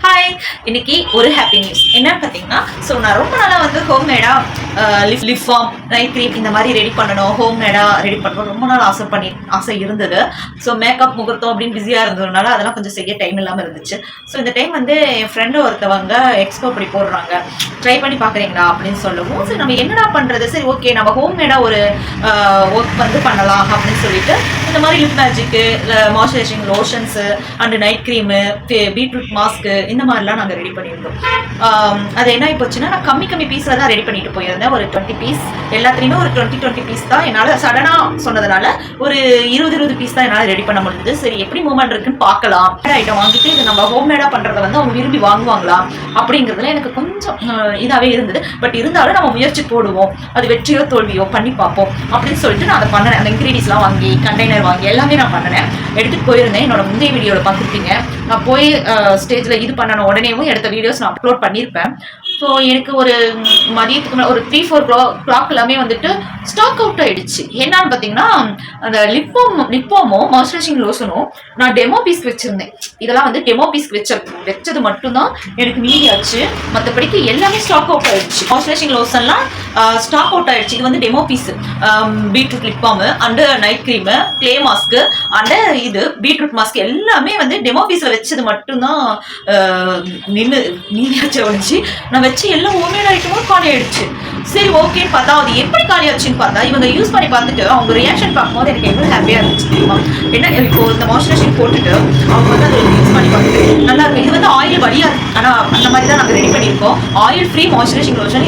Hi, இன்னைக்கு ஒரு happy news என்னன்னு பார்த்தீங்கன்னா, ஸோ நான் ரொம்ப நாளாக வந்து ஹோம்மேடாக லிப் ஃபார்ம், நைட் க்ரீம் இந்த மாதிரி ரெடி பண்ணணும், ஹோம்மேடாக ரெடி பண்ணணும் ரொம்ப நாள் ஆசை இருந்தது. ஸோ மேக்கப் முகூர்த்தம் அப்படின்னு பிஸியாக இருந்ததுனால அதெல்லாம் கொஞ்சம் செய்ய டைம் இல்லாமல் இருந்துச்சு. ஸோ இந்த டைம் வந்து என் ஃப்ரெண்டு ஒருத்தவங்க எக்ஸ்போ அப்படி போடுறாங்க, ட்ரை பண்ணி பார்க்குறீங்களா அப்படின்னு சொல்லவும், சரி நம்ம என்னடா பண்ணுறது, சரி ஓகே நம்ம ஹோம்மேடாக ஒரு ஒர்க் வந்து பண்ணலாம் அப்படின்னு சொல்லிட்டு இந்த மாதிரி lip magic, moisturising lotions and night cream, beetroot mask இந்த மாதிரிலாம் நாங்கள் ரெடி பண்ணியிருந்தோம். அது என்ன போச்சுன்னா, நான் கம்மி பீஸில் தான் ரெடி பண்ணிட்டு போயிருந்தேன். ஒரு 20 பீஸ் எல்லாத்துலேயுமே ஒரு 20 பீஸ் தான் என்னால் சடனாக சொன்னதுனால ஒரு 20 பீஸ் தான் என்னால் ரெடி பண்ண முடியுது. சரி எப்படி மூவ்மெண்ட் இருக்குன்னு பார்க்கலாம், ஐட்டம் வாங்கிட்டு இது நம்ம ஹோம்மேடாக பண்ணுறத வந்து அவங்க விரும்பி வாங்குவாங்களா அப்படிங்கிறதுல எனக்கு கொஞ்சம் இதாகவே இருந்தது. பட் இருந்தாலும் நம்ம முயற்சி போடுவோம், அது வெற்றியோ தோல்வியோ பண்ணி பார்ப்போம் அப்படின்னு சொல்லிட்டு நான் அதை பண்ணினேன். அந்த இன்க்ரீடியன்ஸ்லாம் வாங்கி கண்டெய்னர் வாங்கி எல்லாமே நான் பண்ணினேன். எடுத்துகிட்டு போயிருந்தேன். என்னோட முந்தைய வீடியோவில் பார்த்துருப்பீங்க. நான் போய் ஸ்டேஜில் இது பண்ணணும் உடனேவும் எடுத்த வீடியோஸ் நான் அப்லோட் பண்ணியிருப்பேன். ஸோ எனக்கு ஒரு மதியத்துக்கு மேலே ஒரு 3-4 கிளாக் எல்லாமே வந்துட்டு ஸ்டாக் அவுட் ஆகிடுச்சு. என்னன்னு பார்த்தீங்கன்னா, அந்த லிப்போமோ மாய்ஸ்சரைசிங் லோஷனும் நான் டெமோ பீஸ்க்கு வச்சுருந்தேன். இதெல்லாம் வந்து டெமோ பீஸ்க்கு வச்சது மட்டும்தான் எனக்கு மீதி ஆச்சு. மற்றபடிக்கு எல்லாமே ஸ்டாக் அவுட் ஆகிடுச்சு. மாய்ஸ்சரைசிங் லோஷன்லாம் ஸ்டாக் அவுட் ஆகிடுச்சு. இது வந்து demo piece, beetroot lip balm and night cream, clay mask and இது பீட்ரூட் மாஸ்க் எல்லாமே வந்து டெமோ பீஸில் வச்சது மட்டும்தான் மீதியாச்சு ஒழிச்சு. நான் வச்சு எல்லாம் ஹோம்மேட் ஐட்டமும் காலி ஆயிடுச்சு. சரி ஓகேன்னு பார்த்தா அது எப்படி காலி ஆச்சுன்னு பார்த்தா, இவங்க யூஸ் பண்ணி பார்த்துட்டு அவங்க ரியாக்ஷன் பார்க்கும்போது எனக்கு எவ்வளோ ஹாப்பியாக இருந்துச்சு தெரியுமா. என்ன இப்போ இந்த மாய்ஸ்சரைசிங் போட்டுட்டு அவங்க வந்து அதை யூஸ் பண்ணி பார்த்துட்டு நல்லா இருக்கும். இது வந்து ஆயில் வழியா இருக்கு, ஆனால் அந்த மாதிரி தான் நாங்கள் ரெடி பண்ணியிருக்கோம். Oil free moisturising lotion.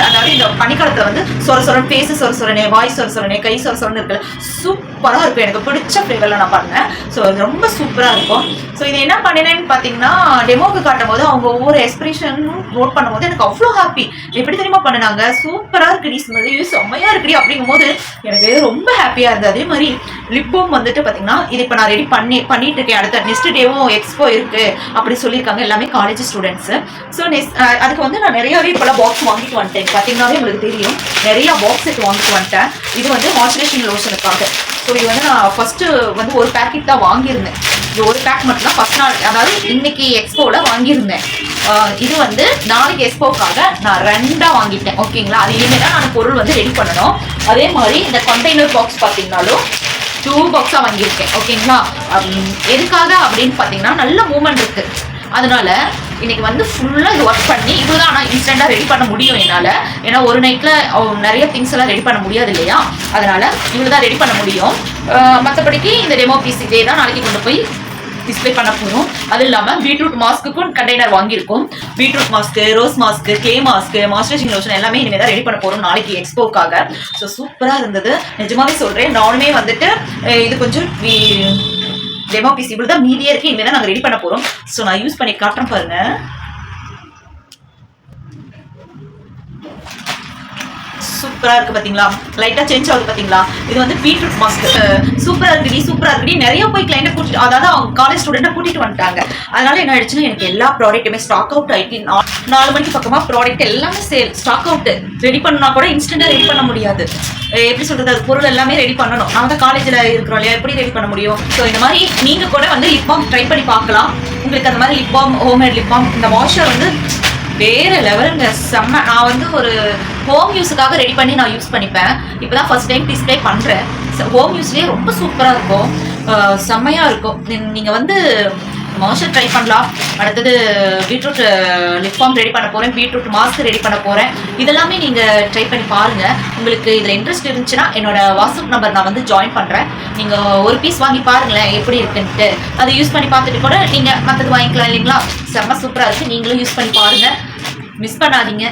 அதாவது இந்த பனிக்காலத்தில் வந்து சொரன்னு ஃபேஸு சொரனே, வாய் சொரனே, கை சொரன்னு இருக்குல்ல, சூப்பராக இருக்கும். எனக்கு பிடிச்ச ஃப்ளேவரில் நான் பண்ணேன். ஸோ அது ரொம்ப சூப்பராக இருக்கும். ஸோ இது என்ன பண்ணினேன்னு பார்த்தீங்கன்னா, டெமோக்கு காட்டும் போது அவங்க ஒவ்வொரு எக்ஸ்பிரஷன் நோட் பண்ணும்போது எனக்கு அவ்வளோ ஹாப்பி. எப்படி தெரியுமா பண்ணினாங்க, சூப்பராக இருக்குடி, ஸ்மெல் செம்மையாக இருக்குடி அப்படிங்கும்போது எனக்கு ரொம்ப ஹாப்பியாக இருந்தது. அதே மாதிரி லிப்பும் வந்துட்டு பார்த்தீங்கன்னா, இது இப்போ நான் ரெடி பண்ணிட்டு இருக்கேன். அடுத்த நெக்ஸ்ட் டேவும் எக்ஸ்போ இருக்கு அப்படி சொல்லியிருக்காங்க. எல்லாமே காலேஜ் ஸ்டூடெண்ட்ஸு. ஸோ அதுக்கு வந்து நான் நிறையாவே இப்போலாம் பாக்ஸ் வாங்கிட்டு வந்துட்டேன். பார்த்தீங்கன்னாவே உங்களுக்கு தெரியும், நிறையா பாக்ஸ் செட் வாங்கிட்டு வந்துட்டேன். இது வந்து மாய்ஸ்சரைசிங் லோஷனுக்காக. ஸோ இது வந்து நான் ஃபஸ்ட்டு வந்து ஒரு பேக்கெட் தான் வாங்கியிருந்தேன். இது ஒரு பேக் மட்டும் தான் ஃபஸ்ட் நாள், அதாவது இன்னைக்கு எக்ஸ்போவில் வாங்கியிருந்தேன். இது வந்து நாளைக்கு எக்ஸ்போக்காக நான் 2 வாங்கிட்டேன். ஓகேங்களா, அது இனிமேல் தான் நான் பொருள் வந்து ரெடி பண்ணணும். அதே மாதிரி இந்த கண்டெய்னர் பாக்ஸ் பார்த்தீங்கன்னாலும் 2 பாக்ஸாக வாங்கியிருக்கேன். ஓகேங்களா, எதுக்காக அப்படின்னு பார்த்தீங்கன்னா, நல்ல மூவ்மெண்ட் இருக்குது. அதனால இன்னைக்கு வந்து ஃபுல்லாக இது ஒர்க் பண்ணி இதுதான் நான் இன்ஸ்டண்ட்டாக ரெடி பண்ண முடியும் என்னால். ஏன்னா ஒரு நைட்டில் நிறைய திங்ஸ் எல்லாம் ரெடி பண்ண முடியாது இல்லையா, அதனால் இவ்வளோ தான் ரெடி பண்ண முடியும். மற்றபடிக்கு இந்த டெமோ பீஸ் இதே தான் நாளைக்கு கொண்டு போய் டிஸ்பிளே பண்ண போகிறோம். அது இல்லாமல் பீட்ரூட் மாஸ்க்குக்கும் கண்டெய்னர் வாங்கியிருக்கோம். Beetroot mask, rose mask, clay mask, moisturising lotion எல்லாமே இனிமேல் தான் ரெடி பண்ண போகிறோம் நாளைக்கு எக்ஸ்போக்காக. ஸோ சூப்பராக இருந்தது, நிஜமாவே சொல்கிறேன். நானுமே வந்துட்டு இது கொஞ்சம் டெமோ பீஸ் இவ்வளோ தான் மீதியே இருக்குது, இனிமேல் தான் நாங்கள் ரெடி பண்ண போகிறோம். ஸோ நான் யூஸ் பண்ணி காட்டுறேன் பாருங்கள். சூப்பராக இருக்குது பார்த்தீங்களா, லைட்டாக சேஞ்ச் ஆகுது பார்த்தீங்களா. இது வந்து பீட்ரூட் மாஸ்க். சூப்பராக இருக்குடி நிறைய போய் கிளைண்ட்டை கூட்டிட்டு, அதாவது அவங்க காலேஜ் ஸ்டூடெண்ட்டை கூட்டிகிட்டு வந்துட்டாங்க. அதனால என்ன ஆயிடுச்சுன்னா, எனக்கு எல்லா ப்ராடக்ட்டுமே ஸ்டாக் அவுட் ஆகிட்டு 4 மணிக்கு பக்கமாக ப்ராடக்ட் எல்லாமே ஸ்டாக் அவுட்டு. ரெடி பண்ணால் கூட இன்ஸ்டண்ட்டாக ரெடி பண்ண முடியாது. எப்படி சொல்கிறது, அது பொருள் எல்லாமே ரெடி பண்ணணும். நம்ம தான் காலேஜில் இருக்கிறோம் இல்லையா, எப்படி ரெடி பண்ண முடியும். ஸோ இந்த மாதிரி நீங்கள் கூட வந்து லிப் பாம் ட்ரை பண்ணி பார்க்கலாம். உங்களுக்கு அந்த மாதிரி lip balm, homemade lip balm, இந்த மாய்ஸ்சர் வந்து வேறு லெவலுங்க, செம்ம. நான் வந்து ஒரு ஹோம் யூஸுக்காக ரெடி பண்ணி நான் யூஸ் பண்ணிப்பேன். இப்போ தான் ஃபஸ்ட் டைம் டிஸ்பிளே பண்ணுறேன். ஹோம் யூஸ்லேயே ரொம்ப சூப்பராக இருக்கும், செம்மையாக இருக்கும். நீங்கள் வந்து மாய்ஸ்சர் ட்ரை பண்ணலாம். அடுத்தது பீட்ரூட் லிப் பாம் ரெடி பண்ண போகிறேன், பீட்ரூட் மாஸ்க் ரெடி பண்ண போகிறேன். இதெல்லாமே நீங்கள் ட்ரை பண்ணி பாருங்கள். உங்களுக்கு இதில் இன்ட்ரெஸ்ட் இருந்துச்சுன்னா என்னோட வாட்ஸ்அப் நம்பர் நான் வந்து ஜாயின் பண்ணுறேன். நீங்கள் ஒரு பீஸ் வாங்கி பாருங்களேன் எப்படி இருக்குன்ட்டு. அதை யூஸ் பண்ணி பார்த்துட்டு கூட நீங்கள் மற்றது வாங்கிக்கலாம் இல்லைங்களா. செம்ம சூப்பராக இருக்குது, நீங்களும் யூஸ் பண்ணி பாருங்கள், மிஸ் பண்ணாதீங்க.